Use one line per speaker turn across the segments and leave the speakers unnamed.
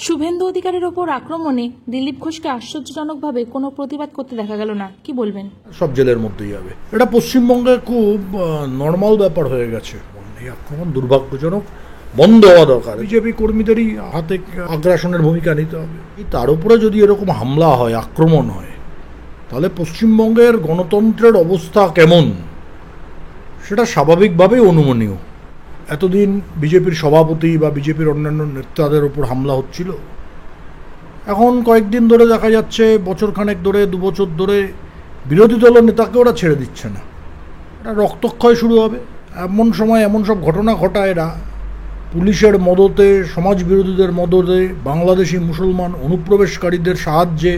শুভেন্দু অধিকারীর ওপর আক্রমণে দিলীপ ঘোষকে আশ্চর্যজনকভাবে কোনো প্রতিবাদ করতে দেখা গেল না, কি বলবেন?
সব জেলের মধ্যেই যাবে। এটা পশ্চিমবঙ্গে খুব নর্মাল ব্যাপার হয়ে গেছে। এই আক্রমণ দুর্ভাগ্যজনক, বন্ধ হওয়া দরকার। বিজেপি কর্মীদেরই হাতে আগ্রাসনের ভূমিকা নিতে হবে। তার উপরে যদি এরকম হামলা হয়, আক্রমণ হয়, তাহলে পশ্চিমবঙ্গের গণতন্ত্রের অবস্থা কেমন সেটা স্বাভাবিকভাবেই অনুমানীয়। এতদিন বিজেপির সভাপতি বা বিজেপির অন্যান্য নেতাদের উপর হামলা হচ্ছিল, এখন কয়েকদিন ধরে দেখা যাচ্ছে, বছরখানেক ধরে, 2 বছর ধরে বিরোধী দলের নেতাকে ওরা ছেড়ে দিচ্ছে না। এটা রক্তক্ষয় শুরু হবে। এমন সময় এমন সব ঘটনা ঘটায় এরা, পুলিশের মদতে, সমাজ বিরোধীদের মদতে, বাংলাদেশি মুসলমান অনুপ্রবেশকারীদের সাহায্যে,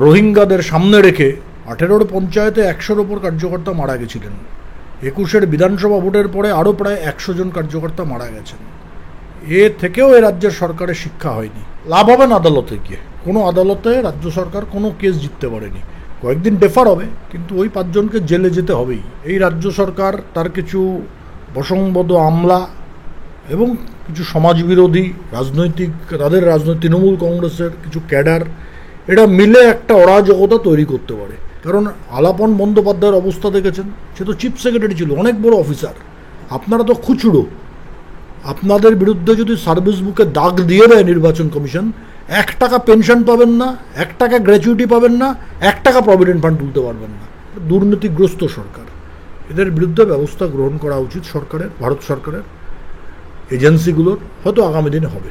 রোহিঙ্গাদের সামনে রেখে 18 পঞ্চায়েতে 100-র ওপর কার্যকর্তা মারা গেছিলেন। 21-এর বিধানসভা ভোটের পরে আরও প্রায় 100 জন কার্যকর্তা মারা গেছেন। এ থেকেও এ রাজ্যের সরকারের শিক্ষা হয়নি। লাভ হবে না আদালতে গিয়ে। কোনো আদালতে রাজ্য সরকার কোনো কেস জিততে পারেনি। কয়েকদিন ডেফার হবে, কিন্তু ওই 5 জনকে জেলে যেতে হবেই। এই রাজ্য সরকার তার কিছু বসংবদ আমলা এবং কিছু সমাজবিরোধী রাজনৈতিক, তাদের তৃণমূল কংগ্রেসের কিছু ক্যাডার, এরা মিলে একটা অরাজকতা তৈরি করতে পারে। কারণ আলাপন বন্দ্যোপাধ্যায়ের অবস্থা দেখেছেন, সে তো চিফ সেক্রেটারি ছিল, অনেক বড় অফিসার। আপনারা তো খুচরো। আপনাদের বিরুদ্ধে যদি সার্ভিস বুকে দাগ দিয়ে দেয় নির্বাচন কমিশন, 1 টাকা পেনশন পাবেন না, 1 টাকা গ্র্যাচুইটি পাবেন না, 1 টাকা প্রভিডেন্ট ফান্ড তুলতে পারবেন না। দুর্নীতিগ্রস্ত সরকার। এদের বিরুদ্ধে ব্যবস্থা গ্রহণ করা উচিত সরকারের, ভারত সরকারের এজেন্সিগুলোর। হয়তো আগামী দিনে হবে।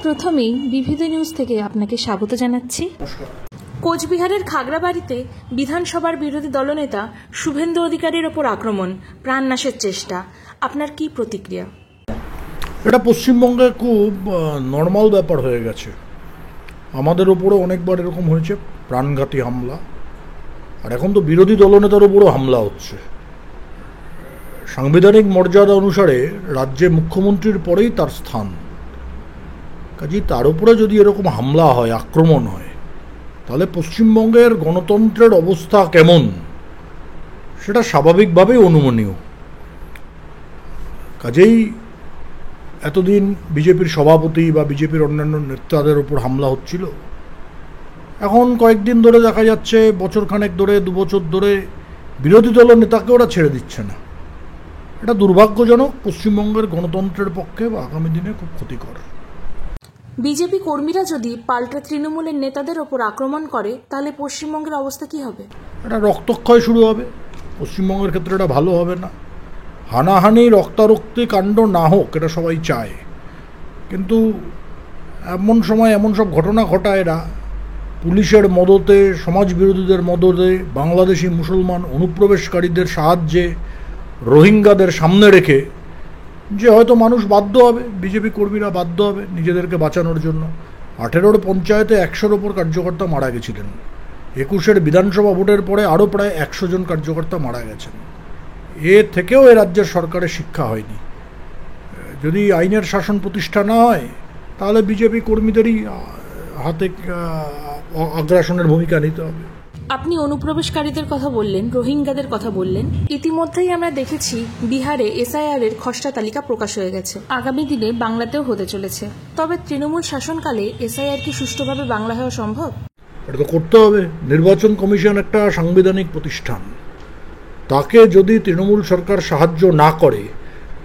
প্রথমেই বিবিধ নিউজ থেকে আপনাকে স্বাগত জানাচ্ছি। কোচবিহারের খাগড়াবাড়িতে বিধানসভার বিরোধী দলনেতা শুভেন্দু অধিকারীর ওপর আক্রমণ, প্রাণনাশের চেষ্টা। আপনার কি প্রতিক্রিয়া?
এটা পশ্চিমবঙ্গে খুব নর্মাল ব্যাপার হয়ে গেছে। আমাদের ওপরও অনেকবার এরকম হয়েছে, প্রাণঘাতী হামলা। আর এখন তো বিরোধী দলনেতার ওপরও হামলা হচ্ছে। সাংবিধানিক মর্যাদা অনুসারে রাজ্যে মুখ্যমন্ত্রীর পরেই তার স্থান। কাজেই তার উপরে যদি এরকম হামলা হয়, আক্রমণ হয়, তাহলে পশ্চিমবঙ্গের গণতন্ত্রের অবস্থা কেমন সেটা স্বাভাবিকভাবেই অনুমানীয়। কাজেই এতদিন বিজেপির সভাপতি বা বিজেপির অন্যান্য নেতাদের উপর হামলা হচ্ছিল, এখন কয়েকদিন ধরে দেখা যাচ্ছে, বছরখানেক ধরে, 2 বছর ধরে বিরোধী দলের নেতাকে ওরা ছেড়ে দিচ্ছে না। এটা দুর্ভাগ্যজনক, পশ্চিমবঙ্গের গণতন্ত্রের পক্ষে বা আগামী দিনে খুব ক্ষতিকর।
বিজেপি কর্মীরা যদি পাল্টা তৃণমূলের নেতাদের ওপর আক্রমণ করে, তাহলে পশ্চিমবঙ্গের অবস্থা কি হবে?
এটা রক্তক্ষয় শুরু হবে। পশ্চিমবঙ্গের ক্ষেত্রে এটা ভালো হবে না। হানাহানি, রক্তারক্তি কাণ্ড না হোক, এটা সবাই চায়, কিন্তু এমন সময় এমন সব ঘটনা ঘটায় এরা, পুলিশের মদতে, সমাজ বিরোধীদের মদতে, বাংলাদেশি মুসলমান অনুপ্রবেশকারীদের সাহায্যে, রোহিঙ্গাদের সামনে রেখে, যে হয়তো মানুষ বাধ্য হবে, বিজেপি কর্মীরা বাধ্য হবে নিজেদেরকে বাঁচানোর জন্য। 18 পঞ্চায়েতে 100-র ওপর কার্যকর্তা মারা গেছিলেন। 21-এর বিধানসভা ভোটের পরে আরও প্রায় 100 জন কার্যকর্তা মারা গেছেন। এ থেকেও এ রাজ্যের সরকারের শিক্ষা হয়নি। যদি আইনের শাসন প্রতিষ্ঠা না হয়, তাহলে বিজেপি কর্মীদেরই হাতে আগ্রাসনের ভূমিকা নিতে হবে।
আপনি অনুপ্রবেশকারীদের কথা বললেন, রোহিঙ্গাদের কথা বললেন। ইতিমধ্যেই আমরা দেখেছি বিহারে এসআইআর এর খসড়া তালিকা প্রকাশ হয়ে গেছে। আগামী দিনে বাংলাতেও হতে চলেছে। তবে তৃণমূল শাসনকালে এসআইআর কি সুষ্ঠুভাবে বাংলা হওয়া সম্ভব?
এটা তো করতে হবে। নির্বাচন কমিশন একটা সাংবিধানিক প্রতিষ্ঠান। তাকে যদি তৃণমূল সরকার সাহায্য না করে,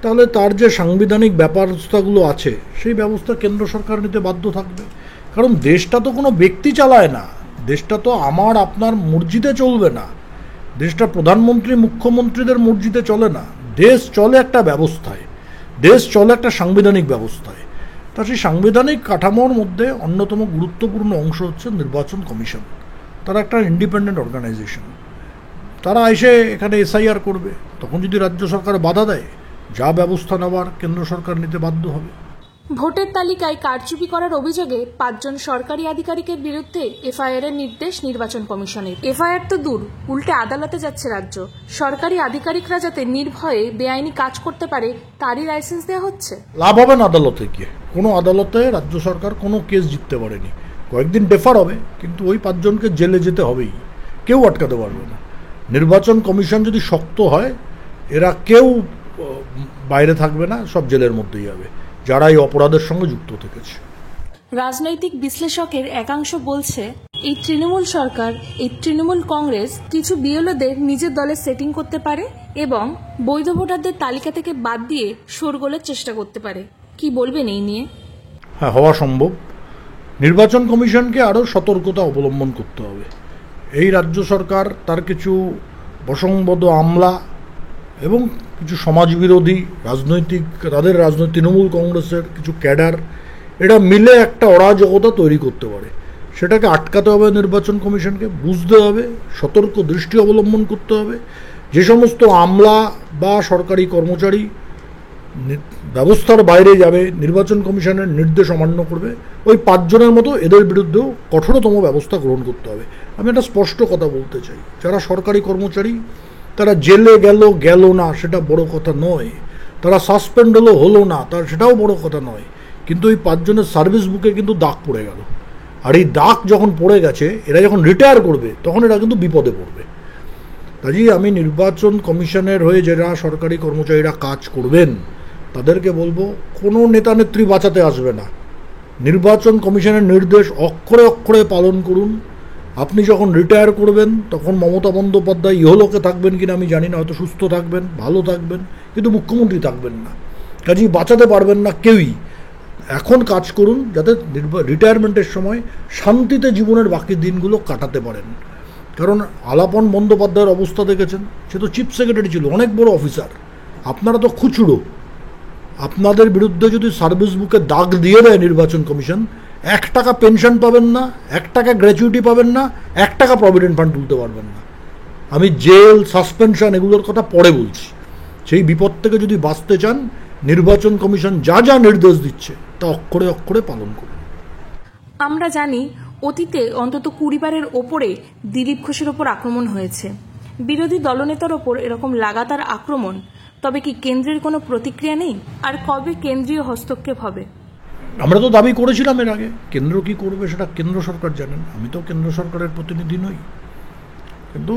তাহলে তার যে সাংবিধানিক ব্যবস্থাগুলো আছে, সেই ব্যবস্থা কেন্দ্র সরকার নিতে বাধ্য থাকবে। কারণ দেশটা তো কোনো ব্যক্তি চালায় না, দেশটা তো আমার আপনার মর্জিতে চলবে না। দেশটা প্রধানমন্ত্রী মুখ্যমন্ত্রীদের মর্জিতে চলে না। দেশ চলে একটা ব্যবস্থায়, দেশ চলে একটা সাংবিধানিক ব্যবস্থায়। তা সেই সাংবিধানিক কাঠামোর মধ্যে অন্যতম গুরুত্বপূর্ণ অংশ হচ্ছে নির্বাচন কমিশন। তারা একটা ইন্ডিপেন্ডেন্ট অর্গানাইজেশন। তারা এসে এখানে এসআইআর করবে। তখন যদি রাজ্য সরকার বাধা দেয়, যা ব্যবস্থা নেওয়ার কেন্দ্র সরকার নিতে বাধ্য হবে।
ভোটের তালিকায় কারচুপি করার অভিযোগে 5 জন সরকারি আধিকারিকের বিরুদ্ধে এফআইআর এর নির্দেশ নির্বাচন কমিশনের। এফআইআর তো দূর, উল্টে আদালতে যাচ্ছে রাজ্য। সরকারি আধিকারিকরা যাতে নির্ভয়ে বেআইনি কাজ করতে পারে, তারই লাইসেন্স দেওয়া হচ্ছে।
লাভ হবে না আদালতে গিয়ে। কোনো আদালতে রাজ্য সরকার কোনো কেস জিততে পারেনি। কয়েকদিন ডেফার হবে, কিন্তু ওই 5 জনকে জেলে যেতে হবেই। কেউ আটকাতে পারবে না। নির্বাচন কমিশন যদি শক্ত হয়, এরা কেউ বাইরে থাকবে না, সব জেলের মধ্যেই যাবে যারা এই অপরাধের সঙ্গে যুক্ত থেকেছে।
রাজনৈতিক বিশ্লেষকের একাংশ বলছে, এই তৃণমূল সরকার, এই তৃণমূল কংগ্রেস কিছু বিএলওদের নিজের দলে সেটিং করতে পারে এবং বৈধ ভোটারদের তালিকা থেকে বাদ দিয়ে শোরগোলের চেষ্টা করতে পারে। কি বলবেন এই নিয়ে?
হ্যাঁ, হওয়া সম্ভব। নির্বাচন কমিশনকে আরও সতর্কতা অবলম্বন করতে হবে। এই রাজ্য সরকার তার কিছু বসংবদ আমলা এবং কিছু সমাজবিরোধী তাদের রাজনৈতিক তৃণমূল কংগ্রেসের কিছু ক্যাডার, এরা মিলে একটা অরাজকতা তৈরি করতে পারে। সেটাকে আটকাতে হবে নির্বাচন কমিশনকে, বুঝতে হবে, সতর্ক দৃষ্টি অবলম্বন করতে হবে। যে সমস্ত আমলা বা সরকারি কর্মচারী ব্যবস্থার বাইরে যাবে, নির্বাচন কমিশনের নির্দেশ অমান্য করবে, ওই 5 জনের মতো এদের বিরুদ্ধেও কঠোরতম ব্যবস্থা গ্রহণ করতে হবে। আমি একটা স্পষ্ট কথা বলতে চাই, যারা সরকারি কর্মচারী তারা জেলে গেল না সেটা বড় কথা নয়, তারা সাসপেন্ড হলো না সেটাও বড় কথা নয়, কিন্তু এই 5 জনের সার্ভিস বুকে কিন্তু দাগ পড়ে গেল। আর এই দাগ যখন পড়ে গেছে, এরা যখন রিটায়ার করবে তখন এরা কিন্তু বিপদে পড়বে। কাজেই আমি নির্বাচন কমিশনের হয়ে যারা সরকারি কর্মচারীরা কাজ করবেন তাদেরকে বলবো, কোনো নেতা নেত্রী বাঁচাতে আসবে না। নির্বাচন কমিশনের নির্দেশ অক্ষরে অক্ষরে পালন করুন। আপনি যখন রিটায়ার করবেন তখন মমতা বন্দ্যোপাধ্যায় ইহলোকে থাকবেন কিনা আমি জানি না, হয়তো সুস্থ থাকবেন, ভালো থাকবেন, কিন্তু মুখ্যমন্ত্রী থাকবেন না। কাজেই বাঁচাতে পারবেন না কেউই। এখন কাজ করুন যাতে রিটায়ারমেন্টের সময় শান্তিতে জীবনের বাকি দিনগুলো কাটাতে পারেন। কারণ আলাপন বন্দ্যোপাধ্যায়ের অবস্থা দেখেছেন, সে তো চিফ সেক্রেটারি ছিল, অনেক বড় অফিসার। আপনারা তো খুচরো। আপনাদের বিরুদ্ধে যদি সার্ভিস বুকে দাগ দিয়ে দেয় নির্বাচন কমিশন, 1 টাকা পেনশন পাবেন না, 1 টাকা গ্র্যাচুইটি পাবেন না, 1 টাকা প্রভিডেন্ট ফান্ড তুলতে পারবেন না। আমি জেল, সাসপেনশন এগুলোর কথা পরে বলছি। সেই বিপদ থেকে যদি বাঁচতে চান, নির্বাচন কমিশন যা যা নির্দেশ দিচ্ছে তা অক্ষরে অক্ষরে পালন করুন।
আমরা জানি অতীতে অন্তত 20 বারের ওপরে দিলীপ ঘোষের ওপর আক্রমণ হয়েছে। বিরোধী দলনেতার ওপর এরকম লাগাতার আক্রমণ, তবে কি কেন্দ্রের কোনো প্রতিক্রিয়া নেই? আর কবে কেন্দ্রীয় হস্তক্ষেপ হবে?
আমরা তো দাবি করেছিলাম এর আগে, কেন্দ্র কি করবে সেটা কেন্দ্র সরকার জানেন, আমি তো কেন্দ্র সরকারের প্রতিনিধি নই। কিন্তু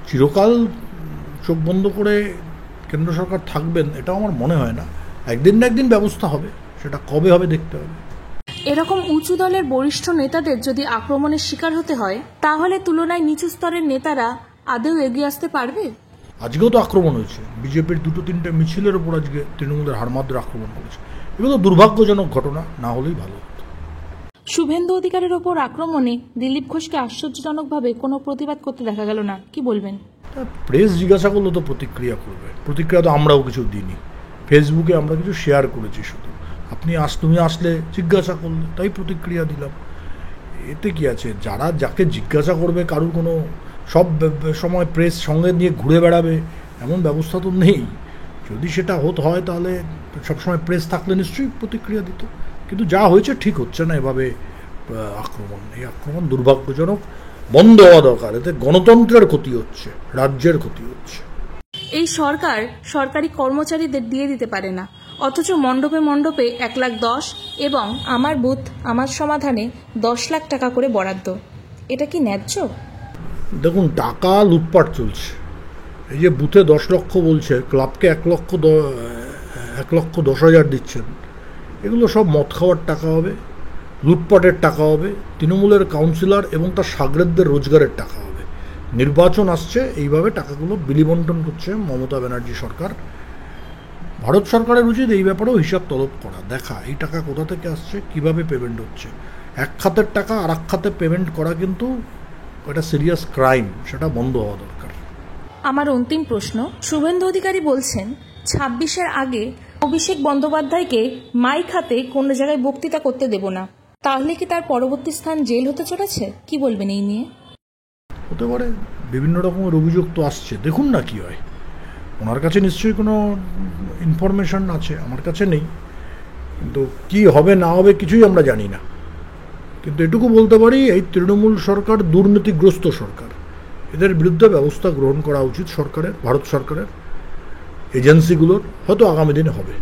চিরকাল চোখ বন্ধ করে কেন্দ্র সরকার থাকবেন এটাও আমার মনে হয় না। একদিন না একদিন ব্যবস্থা হবে, সেটা কবে হবে দেখতে হবে।
এরকম উঁচু দলের বরিষ্ঠ নেতাদের যদি আক্রমণের শিকার হতে হয়, তাহলে তুলনায় নিচু স্তরের নেতারা আদৌ এগিয়ে আসতে পারবে?
আজকেও তো আক্রমণ হয়েছে, বিজেপির 2-3টে মিছিলের ওপর আজকে তৃণমূলের হারমাদদের আক্রমণ করেছে। এগুলো দুর্ভাগ্যজনক ঘটনা, না হলেই ভালো হতো।
শুভেন্দু অধিকারের ওপর আক্রমণে দিলীপ ঘোষকে আশ্চর্যজনকভাবে কোনো প্রতিবাদ করতে দেখা গেল না, কি বলবেন?
প্রেস জিজ্ঞাসা করলে তো প্রতিক্রিয়া করবে, প্রতিক্রিয়া তো আমরাও কিছু দিইনি। ফেসবুকে আমরা কিছু শেয়ার করেছি শুধু, তুমি আসলে জিজ্ঞাসা করলে তাই প্রতিক্রিয়া দিলাম। এতে কি আছে? যাকে জিজ্ঞাসা করবে কারুর কোনো সব সময় প্রেস সঙ্গে নিয়ে ঘুরে বেড়াবে এমন ব্যবস্থা তো নেই। যদি সেটা হয় তাহলে সবসময় প্রেস থাকলে নিশ্চয়ই প্রতিক্রিয়া দিত। কিন্তু যা হয়েছে ঠিক হচ্ছে না এভাবে আক্রমণ। এই আক্রমণ দুর্ভাগ্যজনক, বন্ধ হওয়া দরকার। এতে গণতন্ত্রের ক্ষতি হচ্ছে, রাজ্যের ক্ষতি হচ্ছে।
এই সরকার সরকারি কর্মচারীদের দিয়ে দিতে পারে না, অথচ মণ্ডপে মণ্ডপে 1,10,000 এবং আমার বুথ আমার সমাধানে 10 লাখ টাকা করে বরাদ্দ। এটা কি ন্যায্য?
দেখুন, টাকা লুটপাট চলছে। এই যে বুথে 10 লক্ষ বলছে, ক্লাবকে 1,10,000 দিচ্ছেন, এগুলো সব মদ খাওয়ার টাকা হবে, লুটপাটের টাকা হবে, তৃণমূলের কাউন্সিলর এবং তার সাগরেদদের রোজগারের টাকা হবে। নির্বাচন আসছে, এইভাবে টাকাগুলো বিলিবন্টন করছে মমতা ব্যানার্জি সরকার। ভারত সরকারের উচিত এই ব্যাপারেও হিসাব তলব করা, দেখা এই টাকা কোথা থেকে আসছে, কিভাবে পেমেন্ট হচ্ছে। এক খাতের টাকা আর এক খাতে পেমেন্ট করা কিন্তু এটা সিরিয়াস ক্রাইম, সেটা বন্ধ হওয়া দরকার।
আমার অন্তিম প্রশ্ন, শুভেন্দু অধিকারী বলছেন 26-এর আগে অভিষেক বন্দ্যোপাধ্যায়কে মাইক হাতে কোনো জায়গায় বক্তৃতা করতে দেব না, তাহলে কি তার পরবর্তী স্থান জেল হতে চলেছে? কি বলবেন এই নিয়ে?
হতে পারে, বিভিন্ন রকমের অভিযোগ তো আসছে, দেখুন না কি হয়। ওনার কাছে নিশ্চয়ই কোনো ইনফরমেশন আছে, আমার কাছে নেই। কিন্তু কি হবে না হবে কিছুই আমরা জানি না। কিন্তু এটুকু বলতে পারি, এই তৃণমূল সরকার দুর্নীতিগ্রস্ত সরকার, এদের বিরুদ্ধে ব্যবস্থা গ্রহণ করা উচিত সরকারের, ভারত সরকারের এজেন্সিগুলোর। হয়তো আগামী দিনে হবে।